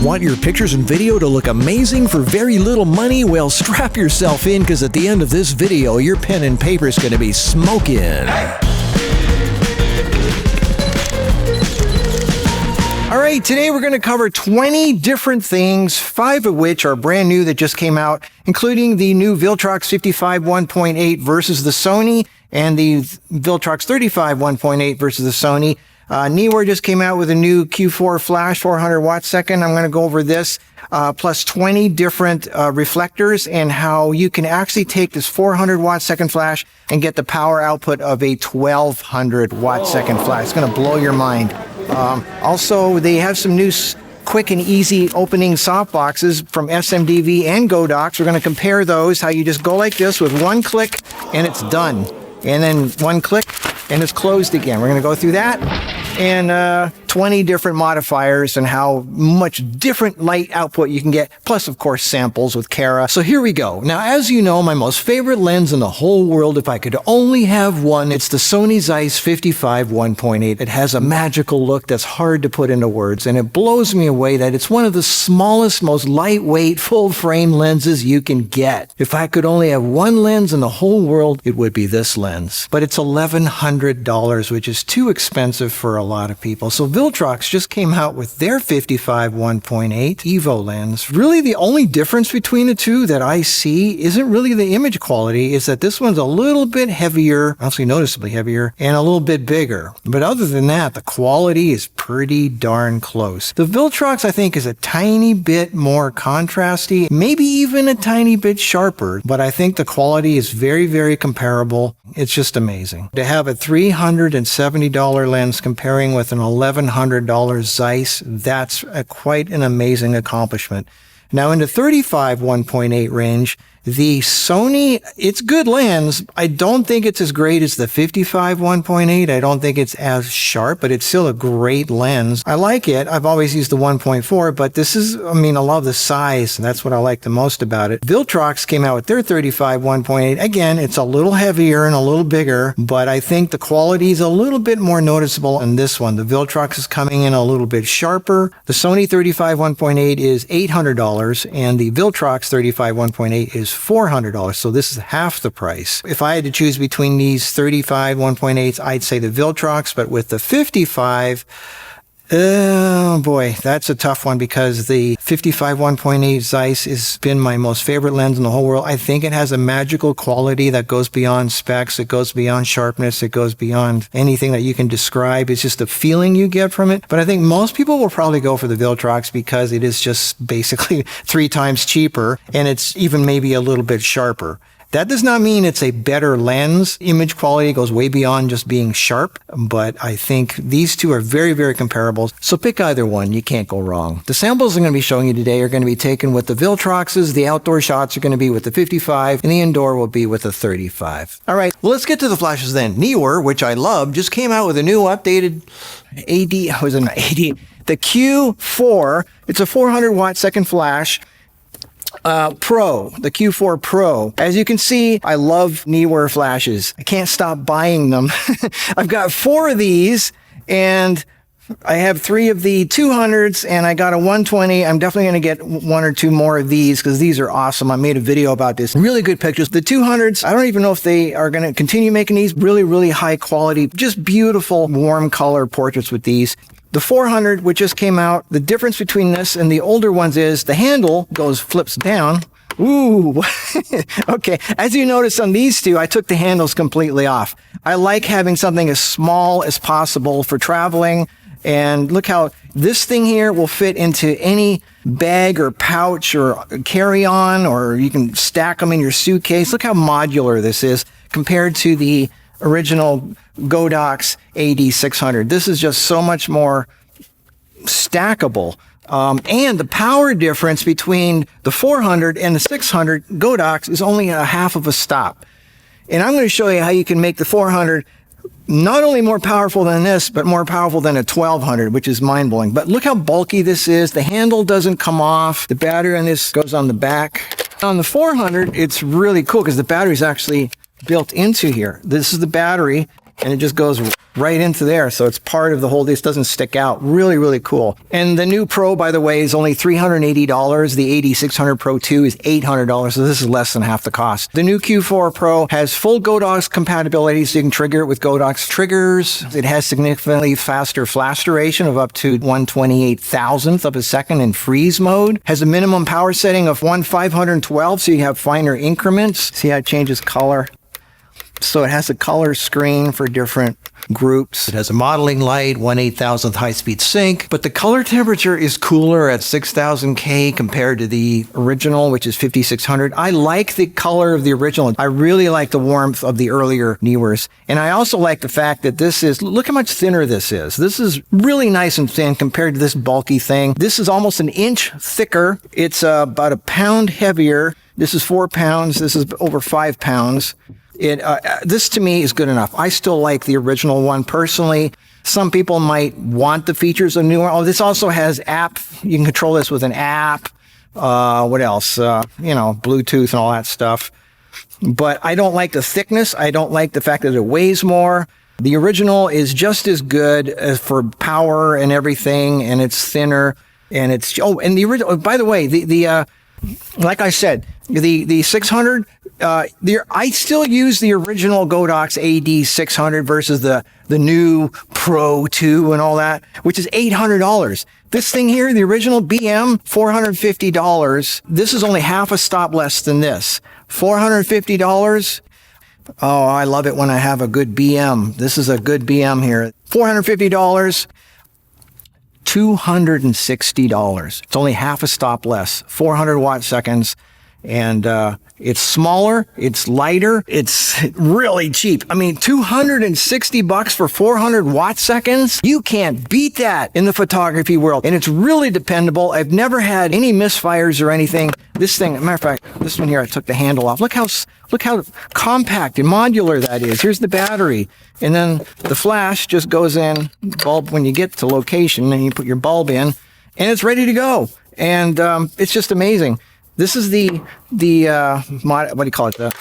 Want your pictures and video to look amazing for very little money? Well, strap yourself in, because at the end of this video, your pen and paper is going to be smoking. All right, today we're going to cover 20 different things, 5 of which are brand new that just came out, including the new Viltrox 55 1.8 versus the Sony, and the Viltrox 35 1.8 versus the Sony. Neewer just came out with a new Q4 flash, 400 watt second. I'm going to go over this, plus 20 different reflectors, and how you can actually take this 400 watt second flash and get the power output of a 1200 watt second flash. It's going to blow your mind. Also, they have some new quick and easy opening softboxes from SMDV and Godox. We're going to compare those, how you just go like this with one click and it's done. And then one click and it's closed again. We're going to go through that, and 20 different modifiers and how much different light output you can get, plus of course samples with Kara. So here we go. Now, as you know, my most favorite lens in the whole world, if I could only have one, it's the Sony Zeiss 55 1.8. It has a magical look that's hard to put into words, and it blows me away that it's one of the smallest, most lightweight, full frame lenses you can get. If I could only have one lens in the whole world, it would be this lens. But it's $1,100, which is too expensive for a lot of people. So Viltrox just came out with their 55 1.8 EVO lens. Really, the only difference between the two that I see isn't really the image quality, is that this one's a little bit heavier, actually noticeably heavier, and a little bit bigger. But other than that, the quality is pretty darn close. The Viltrox, I think, is a tiny bit more contrasty, maybe even a tiny bit sharper, but I think the quality is very, very comparable. It's just amazing. To have a $370 lens comparing with an $1,100 Zeiss, that's quite an amazing accomplishment. Now, in the 35 1.8 range, the Sony, it's good lens. I don't think it's as great as the 55 1.8. I don't think it's as sharp, but it's still a great lens. I like it. I've always used the 1.4, but this is, I love the size, and that's what I like the most about it. Viltrox came out with their 35 1.8. Again, it's a little heavier and a little bigger, but I think the quality is a little bit more noticeable in this one. The Viltrox is coming in a little bit sharper. The Sony 35 1.8 is $800, and the Viltrox 35 1.8 is $400, so this is half the price. If I had to choose between these 35 1.8s, I'd say the Viltrox, but with the 55, oh boy, that's a tough one, because the 55 1.8 Zeiss has been my most favorite lens in the whole world. I think it has a magical quality that goes beyond specs, it goes beyond sharpness, it goes beyond anything that you can describe. It's just a feeling you get from it. But I think most people will probably go for the Viltrox because it is just basically 3 times cheaper, and it's even maybe a little bit sharper. That does not mean it's a better lens. Image quality goes way beyond just being sharp, but I think these two are very, very comparable. So pick either one. You can't go wrong. The samples I'm going to be showing you today are going to be taken with the Viltroxes. The outdoor shots are going to be with the 55, and the indoor will be with the 35. All right, well, let's get to the flashes then. Neewer, which I love, just came out with a new updated the Q4. It's a 400 watt second flash. Pro, the Q4 Pro. As you can see, I love Neewer flashes. I can't stop buying them. I've got 4 of these, and I have 3 of the 200s, and I got a 120. I'm definitely going to get 1 or 2 more of these, because these are awesome. I made a video about this. Really good pictures. The 200s, I don't even know if they are going to continue making these. Really, really high quality, just beautiful, warm color portraits with these. The 400, which just came out, the difference between this and the older ones is the handle flips down. Ooh, okay. As you notice on these two, I took the handles completely off. I like having something as small as possible for traveling. And look how this thing here will fit into any bag or pouch or carry-on, or you can stack them in your suitcase. Look how modular this is compared to the original Godox AD600. This is just so much more stackable. And the power difference between the 400 and the 600 Godox is only a half of a stop. And I'm going to show you how you can make the 400 not only more powerful than this, but more powerful than a 1200, which is mind-blowing. But look how bulky this is. The handle doesn't come off. The battery on this goes on the back. On the 400, it's really cool because the battery is actually built into here. This is the battery, and it just goes right into there. So it's part of the whole, this doesn't stick out. Really, really cool. And the new Pro, by the way, is only $380. The 8600 Pro 2 is $800. So this is less than half the cost. The new Q4 Pro has full Godox compatibility, so you can trigger it with Godox triggers. It has significantly faster flash duration of up to 1/28,000th of a second in freeze mode. Has a minimum power setting of 1/512, so you have finer increments. See how it changes color? So it has a color screen for different groups. It has a modeling light, 1/8,000th high-speed sync, but the color temperature is cooler at 6000K compared to the original, which is 5600. I like the color of the original. I really like the warmth of the earlier Neewers. And I also like the fact that this is, look how much thinner this is. This is really nice and thin compared to this bulky thing. This is almost an inch thicker. It's about a pound heavier. This is 4 pounds. This is over 5 pounds. This to me is good enough. I still like the original one personally. Some people might want the features of newer. Oh, this also has app. You can control this with an app. What else? Bluetooth and all that stuff. But I don't like the thickness. I don't like the fact that it weighs more. The original is just as good for power and everything, and it's thinner. And it's and the original. By the way, like I said, the 600. I still use the original Godox AD 600 versus the new Pro 2 and all that, which is $800. This thing here, the original BM, $450. This is only half a stop less than this. $450. Oh, I love it when I have a good BM. This is a good BM here. $450. $260. It's only half a stop less. 400 watt seconds. And it's smaller, it's lighter, it's really cheap. I mean, $260 for 400 watt seconds? You can't beat that in the photography world. And it's really dependable. I've never had any misfires or anything. This thing, matter of fact, this one here, I took the handle off. Look how compact and modular that is. Here's the battery. And then the flash just goes in, bulb when you get to location, and you put your bulb in, and it's ready to go. And it's just amazing. This is the what do you call it? The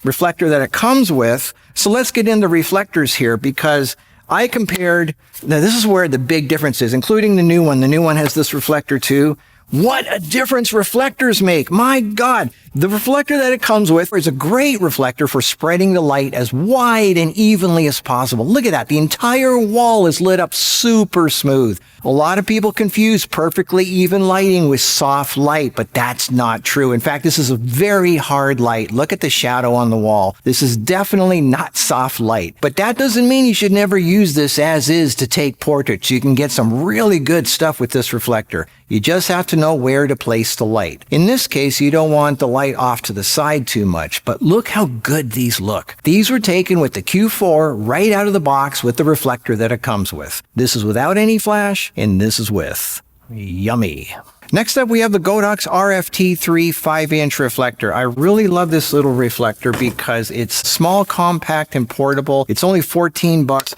reflector that it comes with. So let's get into reflectors here, because I compared, now this is where the big difference is, including the new one. The new one has this reflector too. What a difference reflectors make. My God, the reflector that it comes with is a great reflector for spreading the light as wide and evenly as possible. Look at that. The entire wall is lit up super smooth. A lot of people confuse perfectly even lighting with soft light, but that's not true. In fact, this is a very hard light. Look at the shadow on the wall. This is definitely not soft light, but that doesn't mean you should never use this as is to take portraits. You can get some really good stuff with this reflector. You just have to know where to place the light. In this case, you don't want the light off to the side too much, but look how good these look. These were taken with the Q4 right out of the box with the reflector that it comes with. This is without any flash, and this is with. Yummy. Next up, we have the Godox RFT3 5-inch reflector. I really love this little reflector because it's small, compact, and portable. It's only $14.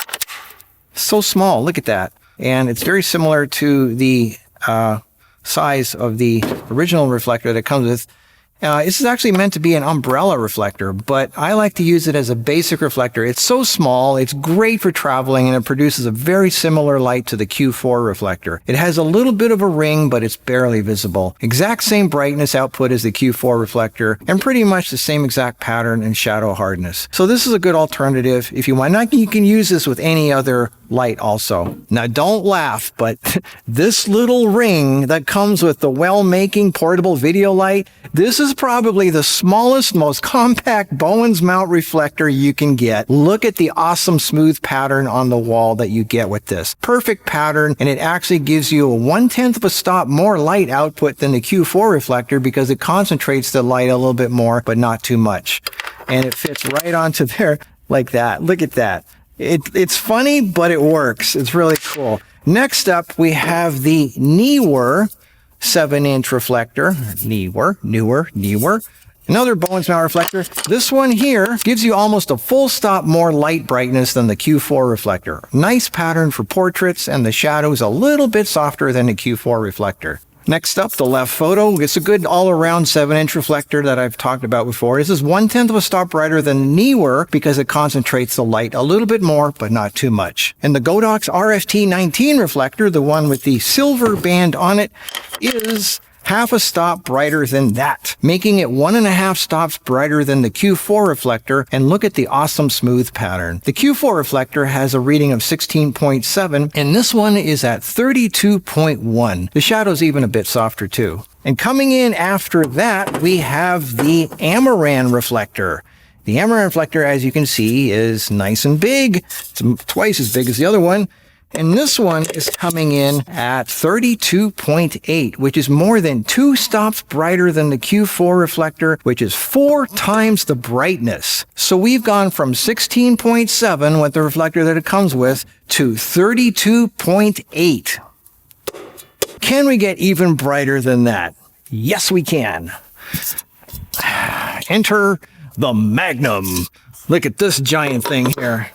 So small, look at that. And it's very similar to the size of the original reflector that comes with. This is actually meant to be an umbrella reflector, but I like to use it as a basic reflector. It's so small, it's great for traveling, and it produces a very similar light to the Q4 reflector. It has a little bit of a ring, but it's barely visible. Exact same brightness output as the Q4 reflector, and pretty much the same exact pattern and shadow hardness. So this is a good alternative if you want. Now, you can use this with any other light also. Now don't laugh, but this little ring that comes with the well-making portable video light, this is probably the smallest, most compact Bowens mount reflector you can get. Look at the awesome smooth pattern on the wall that you get with this. Perfect pattern, and it actually gives you a 1/10 of a stop more light output than the Q4 reflector because it concentrates the light a little bit more, but not too much. And it fits right onto there like that. Look at that. It's funny, but it works. It's really cool. Next up, we have the Neewer 7-inch reflector. Neewer. Another Bowens mount reflector. This one here gives you almost a full stop more light brightness than the Q4 reflector. Nice pattern for portraits, and the shadow is a little bit softer than the Q4 reflector. Next up, the left photo. It's a good all-around 7-inch reflector that I've talked about before. This is 1/10 of a stop brighter than Neewer because it concentrates the light a little bit more, but not too much. And the Godox RFT19 reflector, the one with the silver band on it, is half a stop brighter than that, making it 1.5 stops brighter than the Q4 reflector. And look at the awesome smooth pattern. The Q4 reflector has a reading of 16.7, and this one is at 32.1. The shadow's even a bit softer too. And coming in after that, we have the Amaran reflector. The Amaran reflector, as you can see, is nice and big. It's twice as big as the other one. And this one is coming in at 32.8, which is more than 2 stops brighter than the Q4 reflector, which is 4 times the brightness. So we've gone from 16.7 with the reflector that it comes with to 32.8. Can we get even brighter than that? Yes, we can. Enter the Magnum. Look at this giant thing here.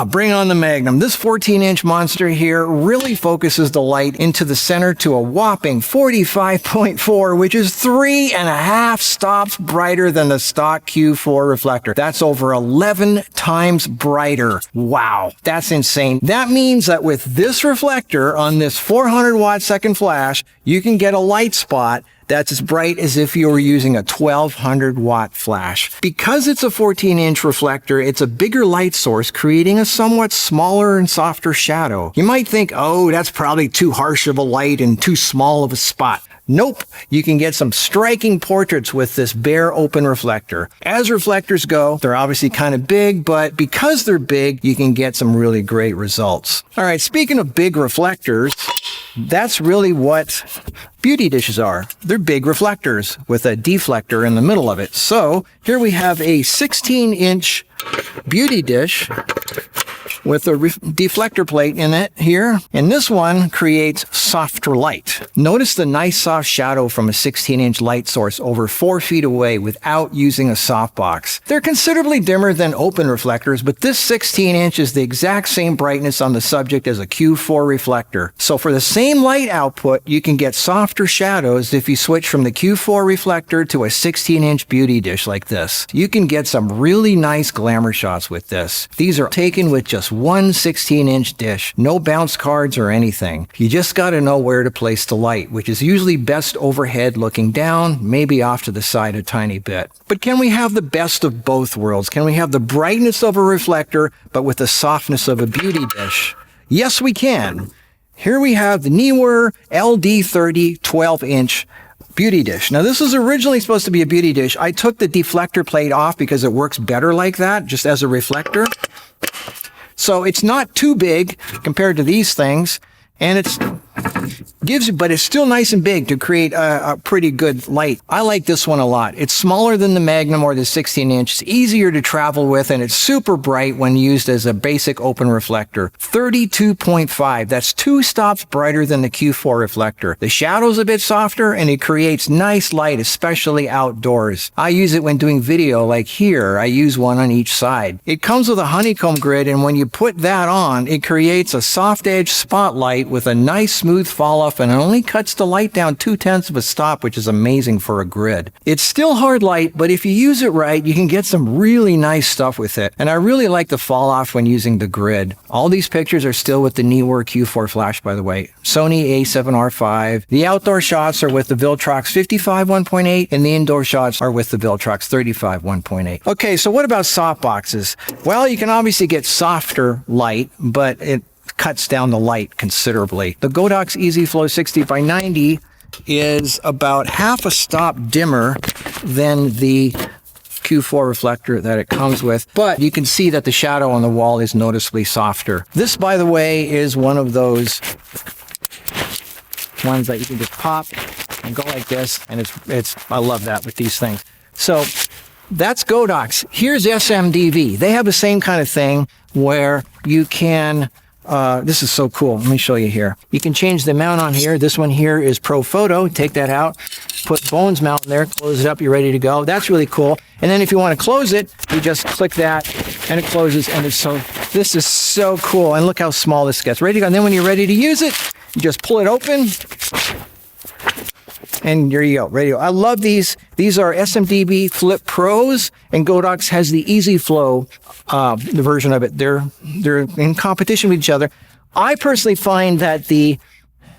Bring on the Magnum. This 14-inch monster here really focuses the light into the center to a whopping 45.4, which is 3.5 stops brighter than the stock Q4 reflector. That's over 11 times brighter. Wow, that's insane. That means that with this reflector on this 400 watt second flash, you can get a light spot that's as bright as if you were using a 1200 watt flash. Because it's a 14-inch reflector, it's a bigger light source, creating a somewhat smaller and softer shadow. You might think, oh, that's probably too harsh of a light and too small of a spot. Nope, you can get some striking portraits with this bare open reflector. As reflectors go, they're obviously kind of big, but because they're big, you can get some really great results. All right, speaking of big reflectors, that's really what beauty dishes are. They're big reflectors with a deflector in the middle of it. So here we have a 16-inch beauty dish with a deflector plate in it here. And this one creates softer light. Notice the nice soft shadow from a 16-inch light source over 4 feet away without using a softbox. They're considerably dimmer than open reflectors, but this 16-inch is the exact same brightness on the subject as a Q4 reflector. So for the same light output, you can get softer shadows if you switch from the Q4 reflector to a 16-inch beauty dish like this. You can get some really nice glamour shots with this. These are taken with just one 16-inch dish, no bounce cards or anything. You just got to know where to place the light, which is usually best overhead looking down, maybe off to the side a tiny bit. But can we have the best of both worlds? Can we have the brightness of a reflector, but with the softness of a beauty dish? Yes, we can. Here we have the Neewer LD30 12-inch beauty dish. Now, this was originally supposed to be a beauty dish. I took the deflector plate off because it works better like that, just as a reflector. So it's not too big compared to these things, and but it's still nice and big to create a pretty good light. I like this one a lot. It's smaller than the Magnum or the 16-inch. It's easier to travel with, and it's super bright when used as a basic open reflector. 32.5. That's 2 stops brighter than the Q4 reflector. The shadow's a bit softer, and it creates nice light, especially outdoors. I use it when doing video, like here. I use one on each side. It comes with a honeycomb grid, and when you put that on, it creates a soft edge spotlight with a nice smooth fall off, and it only cuts the light down 2/10 of a stop, which is amazing for a grid. It's still hard light, but if you use it right, you can get some really nice stuff with it. And I really like the fall off when using the grid. All these pictures are still with the Neewer Q4 flash, by the way. Sony A7R5. The outdoor shots are with the Viltrox 55 1.8, and the indoor shots are with the Viltrox 35 1.8. Okay, so what about softboxes? Well, you can obviously get softer light, but it cuts down the light considerably. The Godox Easy Flow 60x90 is about half a stop dimmer than the Q4 reflector that it comes with, but you can see that the shadow on the wall is noticeably softer. This, by the way, is one of those ones that you can just pop and go like this, and I love that with these things. So that's Godox. Here's SMDV. They have the same kind of thing where you can this is so cool. Let me show you here. You can change the mount on here. This one here is Pro Photo. Take that out, put Bones mount in there, close it up, you're ready to go. That's really cool. And then if you want to close it, you just click that and it closes, and this is so cool. And look how small this gets. Ready to go. And then when you're ready to use it, you just pull it open And there you go, ready to go. I love these. These are SMDV Flip Pros, and Godox has the Easy Flow, the version of it. They're in competition with each other. I personally find that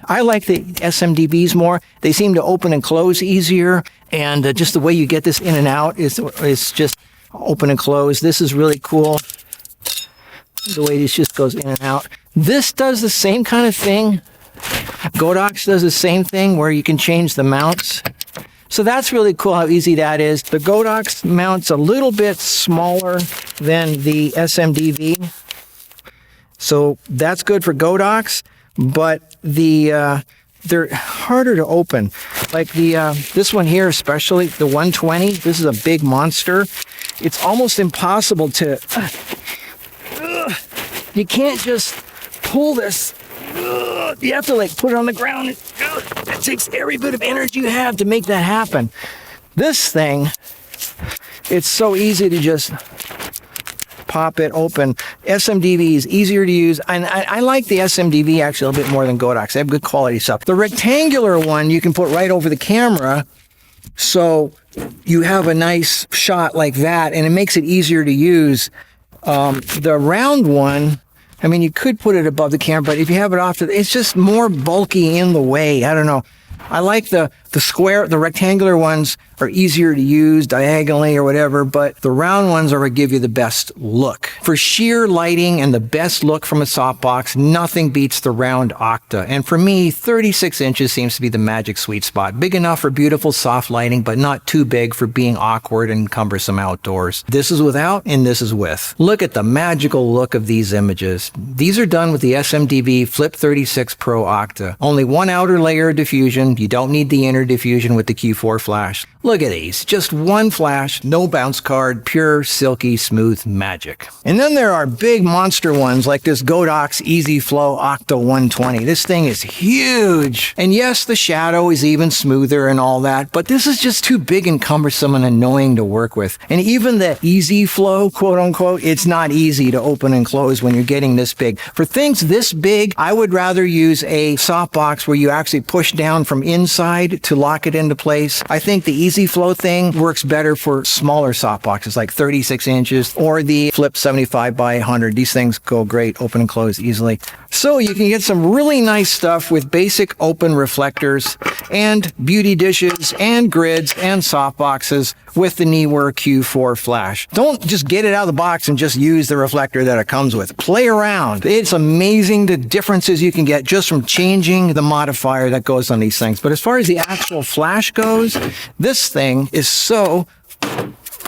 I like the SMDVs more. They seem to open and close easier, and just the way you get this in and out is just open and close. This is really cool. The way this just goes in and out. This does the same kind of thing. Godox does the same thing where you can change the mounts. So that's really cool how easy that is. The Godox mount's a little bit smaller than the SMDV. So that's good for Godox. But they're harder to open. Like this one here, especially the 120. This is a big monster. It's almost impossible to. You can't just pull this. You have to like put it on the ground. It takes every bit of energy you have to make that happen. This thing, it's so easy to just pop it open. SMDV is easier to use, and I like the SMDV actually a little bit more than Godox. They have good quality stuff. The rectangular one you can put right over the camera, so you have a nice shot like that, and it makes it easier to use. The round one, I mean, you could put it above the camera, but if you have it off, it's just more bulky in the way. I don't know. I like the rectangular ones are easier to use diagonally or whatever, but the round ones are what give you the best look. For sheer lighting and the best look from a softbox, nothing beats the round octa. And for me, 36 inches seems to be the magic sweet spot. Big enough for beautiful soft lighting, but not too big for being awkward and cumbersome outdoors. This is without and this is with. Look at the magical look of these images. These are done with the SMDV Flip 36 Pro octa. Only one outer layer of diffusion. You don't need the inner diffusion with the Q4 flash. Look at these. Just one flash, no bounce card, pure, silky, smooth magic. And then there are big monster ones like this Godox Easy Flow Octa 120. This thing is huge. And yes, the shadow is even smoother and all that, but this is just too big and cumbersome and annoying to work with. And even the Easy Flow, quote unquote, it's not easy to open and close when you're getting this big. For things this big, I would rather use a softbox where you actually push down from inside to lock it into place. I think the Easy Flow thing works better for smaller softboxes like 36 inches or the Flip 75 by 100. These things go great, open and close easily. So you can get some really nice stuff with basic open reflectors and beauty dishes and grids and softboxes with the Neewer Q4 flash. Don't just get it out of the box and just use the reflector that it comes with. Play around. It's amazing the differences you can get just from changing the modifier that goes on these things. But as far as the actual flash goes, this thing is so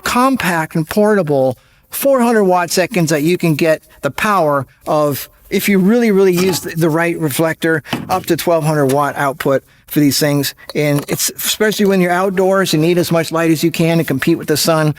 compact and portable, 400 watt seconds that you can get the power of, if you really use the right reflector, up to 1200 watt output for these things. And it's especially when you're outdoors, you need as much light as you can to compete with the sun.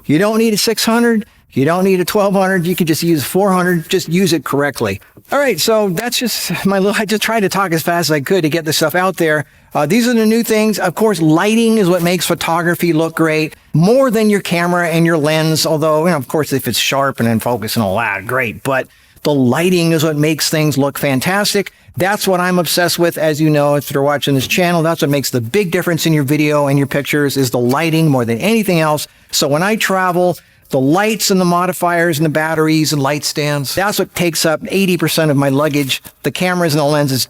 You don't need a 600. You don't need a 1200. You can just use 400. Just use it correctly. All right. So that's just I just tried to talk as fast as I could to get this stuff out there. These are the new things. Of course, lighting is what makes photography look great more than your camera and your lens. Although, of course, if it's sharp and in focus and all that, great. But the lighting is what makes things look fantastic. That's what I'm obsessed with. As you know, if you're watching this channel, that's what makes the big difference in your video and your pictures is the lighting more than anything else. So when I travel, the lights and the modifiers and the batteries and light stands, that's what takes up 80% of my luggage. The cameras and the lenses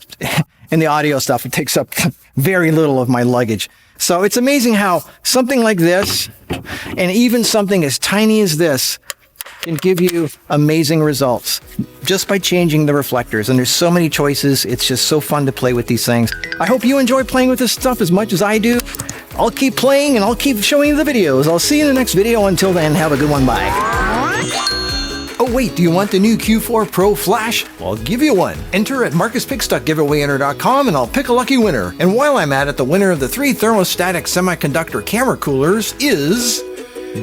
and the audio stuff, it takes up very little of my luggage. So it's amazing how something like this and even something as tiny as this can give you amazing results just by changing the reflectors. And there's so many choices. It's just so fun to play with these things. I hope you enjoy playing with this stuff as much as I do. I'll keep playing and I'll keep showing you the videos. I'll see you in the next video. Until then, have a good one. Bye. Oh wait, do you want the new Q4 Pro Flash? Well, I'll give you one. Enter at MarcusPickstuckGiveawayEnter.com and I'll pick a lucky winner. And while I'm at it, the winner of the 3 thermostatic semiconductor camera coolers is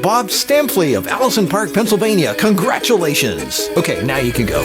Bob Stampley of Allison Park, Pennsylvania. Congratulations. Okay, now you can go.